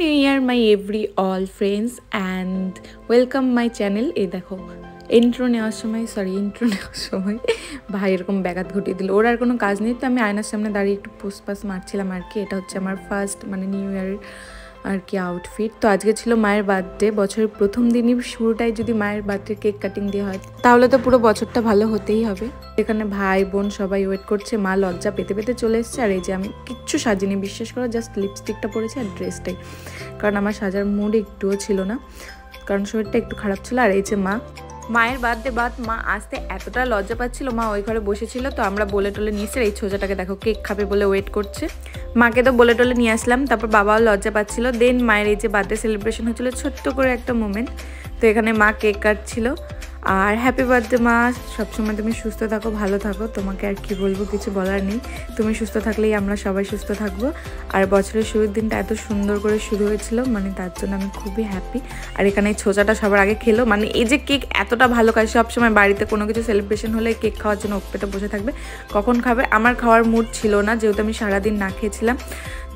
New year my every all friends and welcome my channel. এই দেখো intro নেওয়ার সময় ভাই এরকম ব্যাঘাত ঘটিয়ে দিল। ওর আর কোনো কাজ নেই, তো আমি আয়নার সামনে দাঁড়িয়ে একটু পোস্ট মারছিলাম আর কি। এটা হচ্ছে আমার ফার্স্ট নিউ ইয়ারের আর কি আউটফিট। তো আজকে ছিল মায়ের বার্থডে। বছরের প্রথম দিনই শুরুটাই যদি মায়ের বার্থডে কেক কাটিং দিয়ে হয় তাহলে তো পুরো বছরটা ভালো হতেই হবে। এখানে ভাই বোন সবাই ওয়েট করছে, মা লজ্জা পেতে পেতে চলে এসছে। আর এই যে আমি কিচ্ছু সাজিনি, বিশ্বাস করো, জাস্ট লিপস্টিকটা পরেছি আর ড্রেসটাই, কারণ আমার সাজার মুড একটুও ছিল না, কারণ শরীরটা একটু খারাপ ছিল। আর এই যে মায়ের বার্থডে মা আসতে এতটা লজ্জা পাচ্ছিল, মা ওই ঘরে বসেছিল। তো আমরা বলে টলে নিয়ে এসে এই ছোজাটাকে দেখো কেক খাবে বলে ওয়েট করছে। মাকে তো বলে টলে নিয়ে আসলাম, তারপর বাবাও লজ্জা পাচ্ছিল। দেন মায়ের এই যে বার্থডে সেলিব্রেশন হচ্ছিল, ছোট্ট করে একটা মোমেন্ট। তো এখানে মা কেক কাটছিল। আর হ্যাপি বার্থডে মা, সবসময় তুমি সুস্থ থাকো, ভালো থাকো, তোমাকে আর কি বলবো, কিছু বলার নেই। তুমি সুস্থ থাকলেই আমরা সবাই সুস্থ থাকবো। আর বছরের শুরুর দিনটা এত সুন্দর করে শুরু হয়েছিল, তার জন্য আমি খুবই হ্যাপি। আর এখানে এই ছোচাটা সবার আগে খেলো, এই যে কেক এতটা ভালো খায়, সবসময় বাড়িতে কোনো কিছু সেলিব্রেশন হলে কেক খাওয়ার জন্য ওপেতে বসে থাকবে, কখন খাবে। আমার খাওয়ার মুড ছিল না, যেহেতু আমি সারাদিন না খেয়েছিলাম,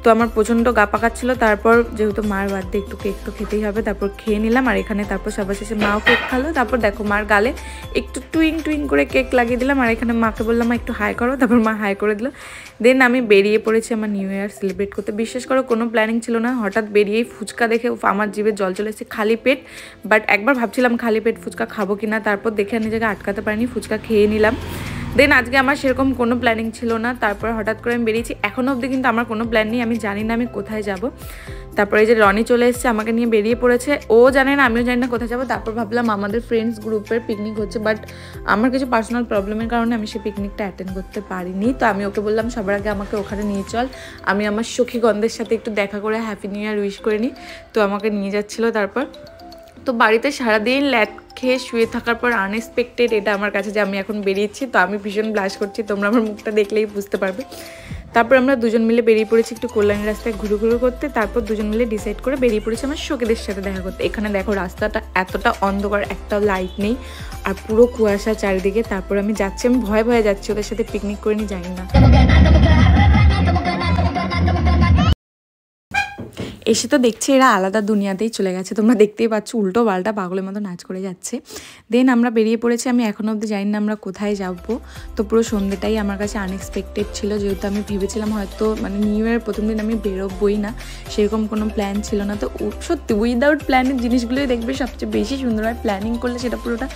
তো আমার প্রচণ্ড গা পাকাচ্ছিল। তারপর যেহেতু মার বার্থডে একটু কেক তো খেতেই হবে, তারপর খেয়ে নিলাম। আর এখানে তারপর সবার শেষে মাও কেক খালো। তারপর দেখো মার গালে একটু টুইং করে কেক লাগিয়ে দিলাম। আর এখানে মাকে বললাম মা একটু হাই করো, তারপর মা হাই করে দিল। দেন আমি বেরিয়ে পড়েছি আমার নিউ ইয়ার সেলিব্রেট করতে। বিশ্বাস করো কোনো প্ল্যানিং ছিল না, হঠাৎ বেরিয়েই ফুচকা দেখে আমার জিভে জল চলে এসেছে, খালি পেট। বাট একবার ভাবছিলাম খালি পেট ফুচকা খাবো কিনা, তারপর দেখে নিজেকে আটকাতে পারিনি, ফুচকা খেয়ে নিলাম। দেন আজকে আমার সেরকম কোনো প্ল্যানিং ছিল না, তারপর হঠাৎ করে আমি বেরিয়েছি। এখনও অবধি কিন্তু আমার কোনো প্ল্যান নেই, আমি জানি না আমি কোথায় যাব। তারপরে এই যে রনি চলে এসেছে, আমাকে নিয়ে বেরিয়ে পড়েছে। ও জানে না, আমিও জানি না কোথায় যাবো। তারপর ভাবলাম আমাদের ফ্রেন্ডস গ্রুপের পিকনিক হচ্ছে, বাট আমার কিছু পার্সোনাল প্রবলেমের কারণে আমি সেই পিকনিকটা অ্যাটেন্ড করতে পারিনি। তো আমি ওকে বললাম সবার আগে আমাকে ওখানে নিয়ে চল, আমি আমার সখীগণদের সাথে একটু দেখা করে হ্যাপি নিউ ইয়ার উইশ করে নিই। তো আমাকে নিয়ে যাচ্ছিলো। তারপর তো বাড়িতে সারাদিন ল্যাট খেয়ে শুয়ে থাকার পর আনএক্সপেক্টেড এটা আমার কাছে যে আমি এখন বেরিয়েছি। তো আমি ভীষণ ব্লাশ করছি, তোমরা আমার মুখটা দেখলেই বুঝতে পারবে। তারপর আমরা দুজন মিলে বেরিয়ে পড়েছি একটু কল্যাণী রাস্তায় ঘুরু করতে। তারপর দুজন মিলে ডিসাইড করে বেরিয়ে পড়েছি আমার সখীদের সাথে দেখা করতে। এখানে দেখো রাস্তাটা এতটা অন্ধকার, একটাও লাইট নেই, আর পুরো কুয়াশা চারিদিকে। তারপর আমি যাচ্ছি, আমি ভয়ে যাচ্ছি, ওদের সাথে পিকনিক করে নিয়ে যাই না। এসে তো দেখছি এরা আলাদা দুনিয়াতেই চলে গেছে, তোমরা দেখতেই পাচ্ছ, উল্টো পাল্টা পাগলের মতো নাচ করে যাচ্ছে। দেন আমরা বেরিয়ে পড়েছি। আমি এখনও অবধি জানি না আমরা কোথায় যাব। তো পুরো সন্ধ্যেটাই আমার কাছে আনএক্সপেক্টেড ছিল, যেহেতু আমি ভেবেছিলাম হয়তো নিউ ইয়ারের প্রথম দিন আমি বেরোবই না, সেরকম কোনো প্ল্যান ছিল না। তো সত্যি উইদাউট প্ল্যানের জিনিসগুলোই দেখবে সবচেয়ে বেশি সুন্দর হয়, প্ল্যানিং করলে সেটা পুরোটা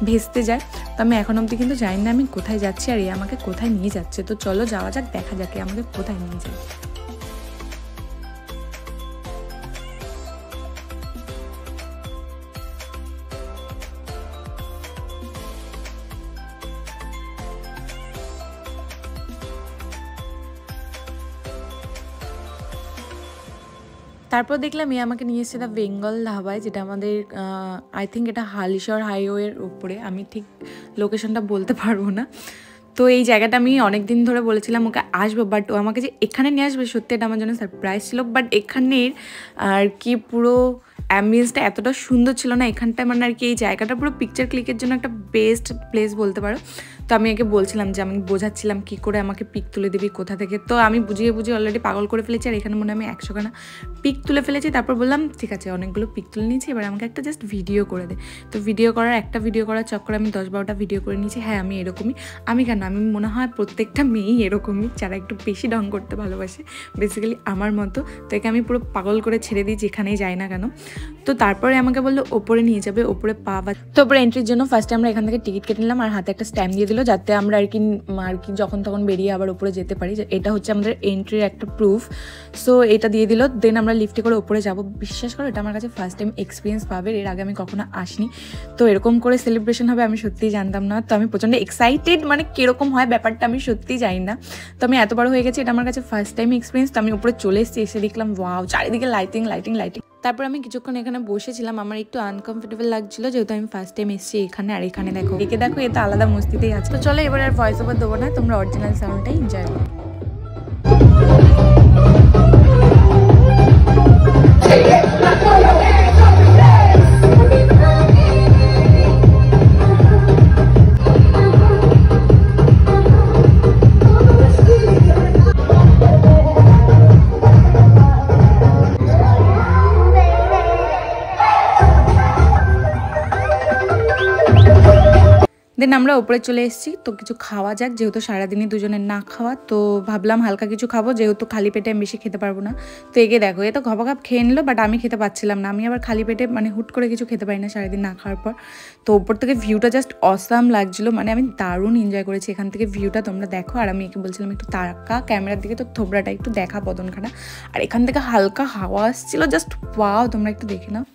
ভেস্তে যায়। তো আমি এখনও অবধি কিন্তু জানি না আমি কোথায় যাচ্ছি আর এ আমাকে কোথায় নিয়ে যাচ্ছে। তো চলো যাওয়া যাক, দেখা যাক আমাকে কোথায় নিয়ে যায়। তারপর দেখলাম আমাকে নিয়ে এসেছে দ্য বেঙ্গল ধাবায়, যেটা আমাদের আই থিঙ্ক এটা হালিশহর হাইওয়ের উপরে, আমি ঠিক লোকেশনটা বলতে পারবো না। তো এই জায়গাটা আমি অনেক দিন ধরে বলেছিলাম ওকে আসবো, বাট ও আমাকে যে এখানে নিয়ে আসবে সত্যি এটা আমার জন্য সারপ্রাইজ ছিল। বাট এখানের আর কি পুরো অ্যাম্বিয়েন্সটা এতটা সুন্দর ছিল না এখানটায়, আর কি এই জায়গাটা পুরো পিকচার ক্লিকের জন্য একটা বেস্ট প্লেস বলতে পারো। তো আমি একে বলছিলাম যে আমি বোঝাচ্ছিলাম কী করে আমাকে পিক তুলে দিবি কোথা থেকে। তো আমি বুঝিয়ে অলরেডি পাগল করে ফেলেছি, আর এখানে মনে হয় আমি 100খানা পিক তুলে ফেলেছি। তারপর বললাম ঠিক আছে অনেকগুলো পিক তুলে নিয়েছি, এবার আমাকে একটা জাস্ট ভিডিও করে দে। তো ভিডিও করার চক্করে আমি 10-12টা ভিডিও করে নিয়েছি। হ্যাঁ আমি এরকমই, আমি মনে হয় প্রত্যেকটা মেয়েই এরকমই, যারা একটু বেশি ঢং করতে ভালোবাসে, বেসিক্যালি আমার মতো। তো একে আমি পুরো পাগল করে ছেড়ে দিই যেখানেই যাই না কেন। তো তারপরে আমাকে বললো ওপরে নিয়ে যাবে, ওপরে তো ওপরে এন্ট্রির জন্য ফার্স্টে আমরা এখান থেকে টিকিট কেটে নিলাম, আর হাতে একটা স্ট্যাম্প দিয়ে দিল, যাতে আমরা আর কি যখন তখন বেরিয়ে আবার ওপরে যেতে পারি। এটা হচ্ছে আমাদের এন্ট্রির একটা প্রুফ। সো এটা দিয়ে দিল। দেন আমরা লিফটে করে ওপরে যাব। বিশ্বাস করো এটা আমার কাছে ফার্স্ট টাইম এক্সপিরিয়েন্স পাবে, এর আগে আমি কখনো আসিনি। তো এরকম করে সেলিব্রেশন হবে আমি সত্যিই জানতাম না। তো আমি প্রচণ্ড এক্সাইটেড, কীরকম হয় ব্যাপারটা আমি সত্যিই জানি না। তো আমি এত বড় হয়ে গেছি, এটা আমার কাছে ফার্স্ট টাইম এক্সপিরিয়েন্স। তো আমি উপরে চলে এসেছি, এসে দেখলাম ওয়াও চারিদিকে লাইটিং। তারপর আমি কিছুক্ষণ এখানে বসেছিলাম, আমার একটু আনকমফোর্টেবল লাগছিল যেহেতু আমি ফার্স্ট টাইম এসেছি এখানে। আর এখানে দেখো এ তো আলাদা মস্তিতেই আছে। তো চলো এবার আর ভয়েস ওভার দেবো না, তোমরা অরিজিনাল সাউন্ডটাই এনজয় করো। দেন আমরা ওপরে চলে এসেছি, তো কিছু খাওয়া যাক, যেহেতু সারাদিনই দুজনের না খাওয়া, তো ভাবলাম হালকা কিছু খাবো, যেহেতু খালি পেটে আমি বেশি খেতে পারবো না। তো এগে দেখো, এ তো ঘপাঘপ খেয়ে নিল, বাট আমি খেতে পাচ্ছিলাম না। আমি আবার খালি পেটে মানে হুট করে কিছু খেতে পারি না সারাদিন না খাওয়ার পর। তো ওপর থেকে ভিউটা জাস্ট অসাম লাগছিলো, মানে আমি দারুণ এনজয় করেছি এখান থেকে ভিউটা, তোমরা দেখো। আর আমি একে বলছিলাম একটু তাকা ক্যামেরার দিকে, তো থোবরাটা একটু দেখা বদনখানা। আর এখান থেকে হালকা হাওয়া আসছিল, জাস্ট ওয়াও, তোমরা একটু দেখে নাও।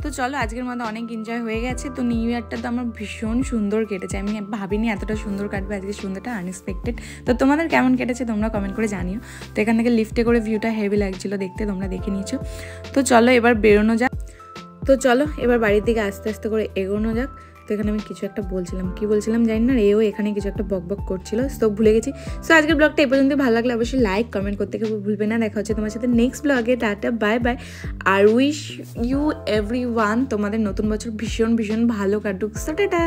তো চলো, আজকের মধ্যে অনেক এনজয় হয়ে গেছে। তো নিউ ইয়ারটা তো আমার ভীষণ সুন্দর কেটেছে, আমি ভাবিনি এতটা সুন্দর কাটবে, আজকে সন্ধ্যাটা আনএক্সপেক্টেড। তো তোমাদের কেমন কেটেছে তোমরা কমেন্ট করে জানিও। তো এখান থেকে লিফটে করে ভিউটা হেভি লাগছিলো দেখতে, তোমরা দেখে নিয়েছো। তো চলো এবার বেরোনো যাক। তো চলো এবার বাড়ির দিকে আস্তে আস্তে করে এগোনো যাক। তো এখানে আমি কিছু একটা বলছিলাম, কি বলছিলাম জানি না, এও এখানে কিছু একটা বক করছিল, তো ভুলে গেছি। সো আজকের ব্লগটা এই পর্যন্ত, ভালো লাগলে অবশ্যই লাইক কমেন্ট করতে ভুলবে না। দেখা হচ্ছে তোমার সাথে নেক্সট ব্লগে। Tata, bye bye. আর উইশ ইউ এভরিওয়ান, তোমাদের নতুন বছর ভীষণ ভীষণ ভালো কাটুক। So tata.